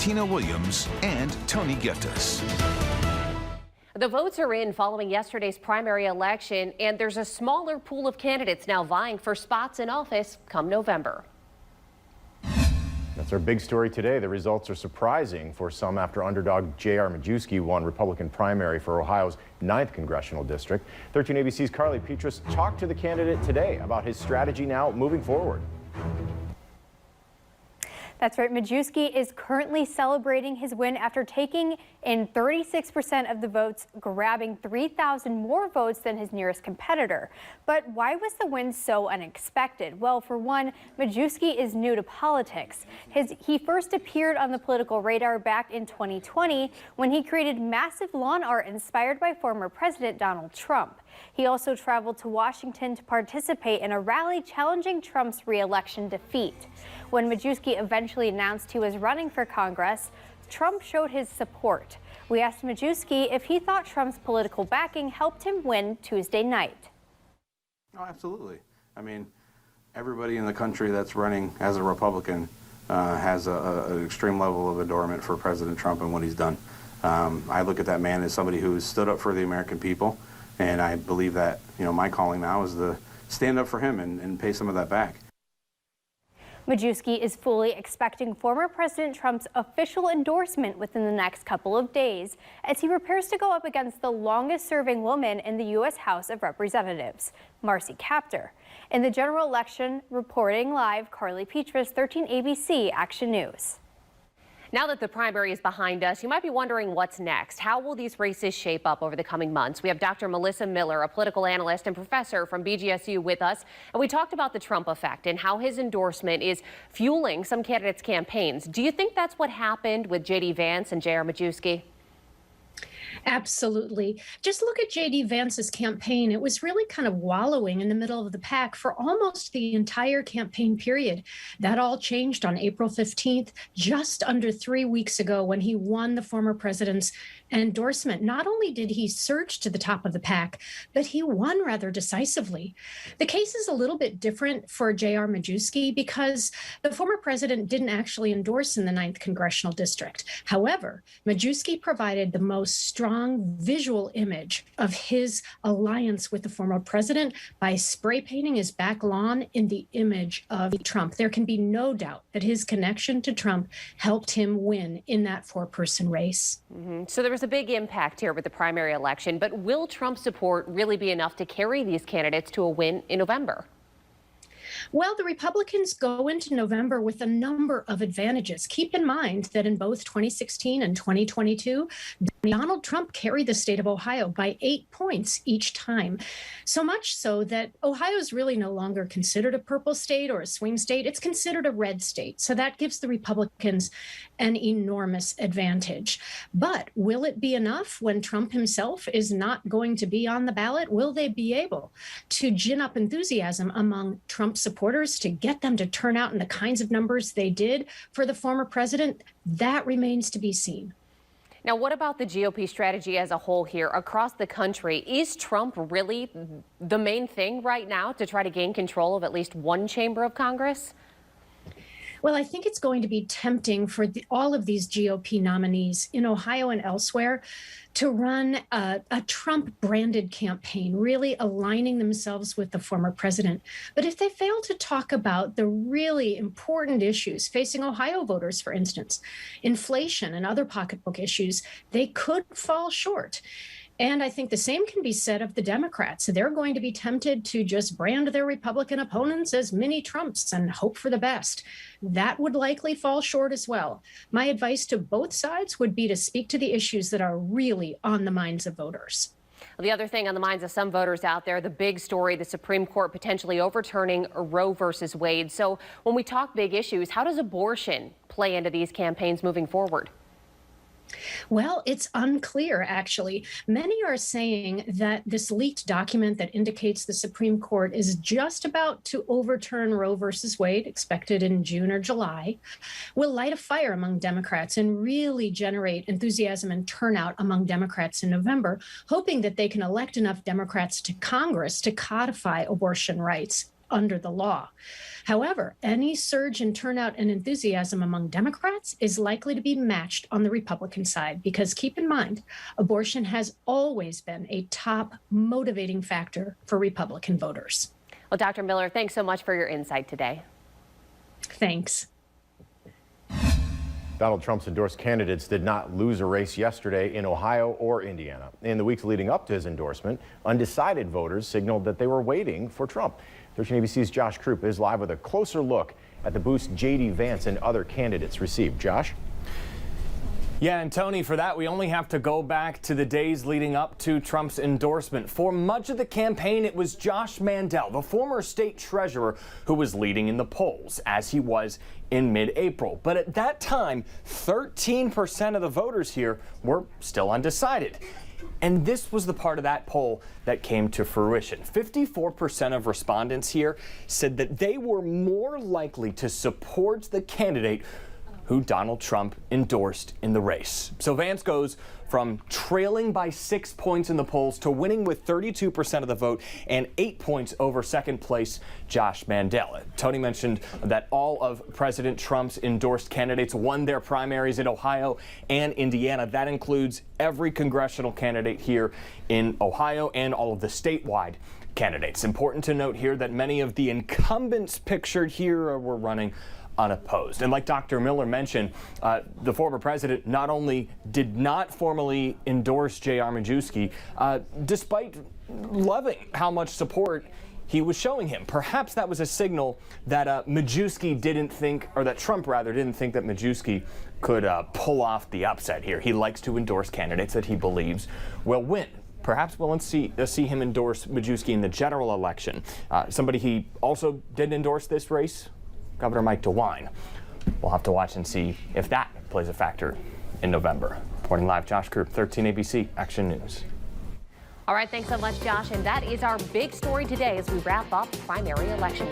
Tina Williams and Tony Giftis. The votes are in following yesterday's primary election, and there's a smaller pool of candidates now vying for spots in office come November. That's our big story today. The results are surprising for some after underdog J.R. Majewski won Republican primary for Ohio's 9th congressional district. 13 ABC's Carly Petrus talked to the candidate today about his strategy now moving forward. That's right. Majewski is currently celebrating his win after taking in 36% of the votes, grabbing 3,000 more votes than his nearest competitor. But why was the win so unexpected? Well, for one, Majewski is new to politics. He first appeared on the political radar back in 2020 when he created massive lawn art inspired by former President Donald Trump. He also traveled to Washington to participate in a rally challenging Trump's re-election defeat. When Majewski eventually announced he was running for Congress, Trump showed his support. We asked Majewski if he thought Trump's political backing helped him win Tuesday night. Oh, absolutely. I mean, everybody in the country that's running as a Republican has an extreme level of adornment for President Trump and what he's done. I look at that man as somebody who's stood up for the American people, and I believe that, my calling now is to stand up for him and pay some of that back. Majewski is fully expecting former President Trump's official endorsement within the next couple of days as he prepares to go up against the longest-serving woman in the U.S. House of Representatives, Marcy Kaptur. In the general election, reporting live, Carly Petrus, 13 ABC Action News. Now that the primary is behind us, you might be wondering what's next. How will these races shape up over the coming months? We have Dr. Melissa Miller, a political analyst and professor from BGSU, with us. And we talked about the Trump effect and how his endorsement is fueling some candidates' campaigns. Do you think that's what happened with J.D. Vance and J.R. Majewski? Absolutely. Just look at J.D. Vance's campaign. It was really kind of wallowing in the middle of the pack for almost the entire campaign period. That all changed on April 15th, just under 3 weeks ago, when he won the former president's endorsement. Not only did he surge to the top of the pack, but he won rather decisively. The case is a little bit different for J.R. Majewski because the former president didn't actually endorse in the 9th congressional district. However, Majewski provided the most strong visual image of his alliance with the former president by spray painting his back lawn in the image of Trump. There can be no doubt that his connection to Trump helped him win in that four-person race. So there was a big impact here with the primary election, but will Trump's support really be enough to carry these candidates to a win in November? Well, the Republicans go into November with a number of advantages. Keep in mind that in both 2016 and 2022, Donald Trump carried the state of Ohio by 8 points each time. So much so that Ohio is really no longer considered a purple state or a swing state. It's considered a red state. So that gives the Republicans an enormous advantage. But will it be enough when Trump himself is not going to be on the ballot? Will they be able to gin up enthusiasm among Trump supporters to get them to turn out in the kinds of numbers they did for the former president? That remains to be seen. Now, what about the GOP strategy as a whole here across the country? Is Trump really the main thing right now to try to gain control of at least one chamber of Congress? Well, I think it's going to be tempting for all of these GOP nominees in Ohio and elsewhere to run a Trump-branded campaign, really aligning themselves with the former president. But if they fail to talk about the really important issues facing Ohio voters, for instance, inflation and other pocketbook issues, they could fall short. And I think the same can be said of the Democrats. They're going to be tempted to just brand their Republican opponents as mini Trumps and hope for the best. That would likely fall short as well. My advice to both sides would be to speak to the issues that are really on the minds of voters. The other thing on the minds of some voters out there, the big story, the Supreme Court potentially overturning Roe versus Wade. So when we talk big issues, how does abortion play into these campaigns moving forward? Well, it's unclear, actually. Many are saying that this leaked document that indicates the Supreme Court is just about to overturn Roe versus Wade, expected in June or July, will light a fire among Democrats and really generate enthusiasm and turnout among Democrats in November, hoping that they can elect enough Democrats to Congress to codify abortion rights. under the law. However, any surge in turnout and enthusiasm among Democrats is likely to be matched on the Republican side, because keep in mind, abortion has always been a top motivating factor for Republican voters. Well, Dr. Miller, thanks so much for your insight today. Thanks. Donald Trump's endorsed candidates did not lose a race yesterday in Ohio or Indiana. In the weeks leading up to his endorsement, undecided voters signaled that they were waiting for Trump. 13 ABC's Josh Krupp is live with a closer look at the boost J.D. Vance and other candidates received. Josh? Yeah, and Tony, for that, we only have to go back to the days leading up to Trump's endorsement. For much of the campaign, it was Josh Mandel, the former state treasurer, who was leading in the polls, as he was in mid-April. But at that time, 13% of the voters here were still undecided. And this was the part of that poll that came to fruition. 54% of respondents here said that they were more likely to support the candidate who Donald Trump endorsed in the race. So Vance goes from trailing by 6 points in the polls to winning with 32% of the vote and 8 points over second place Josh Mandel. Tony mentioned that all of President Trump's endorsed candidates won their primaries in Ohio and Indiana. That includes every congressional candidate here in Ohio and all of the statewide candidates. Important to note here that many of the incumbents pictured here were running unopposed. And like Dr. Miller mentioned, the former president not only did not formally endorse J.R. Majewski, despite loving how much support he was showing him. Perhaps that was a signal that Majewski didn't think, or that Trump rather didn't think that Majewski could pull off the upset here. He likes to endorse candidates that he believes will win. Perhaps we'll see him endorse Majewski in the general election. Somebody he also did endorse this race, Governor Mike DeWine. We'll have to watch and see if that plays a factor in November. Reporting live, Josh Krupp, 13 ABC Action News. All right, thanks so much, Josh. And that is our big story today as we wrap up primary election.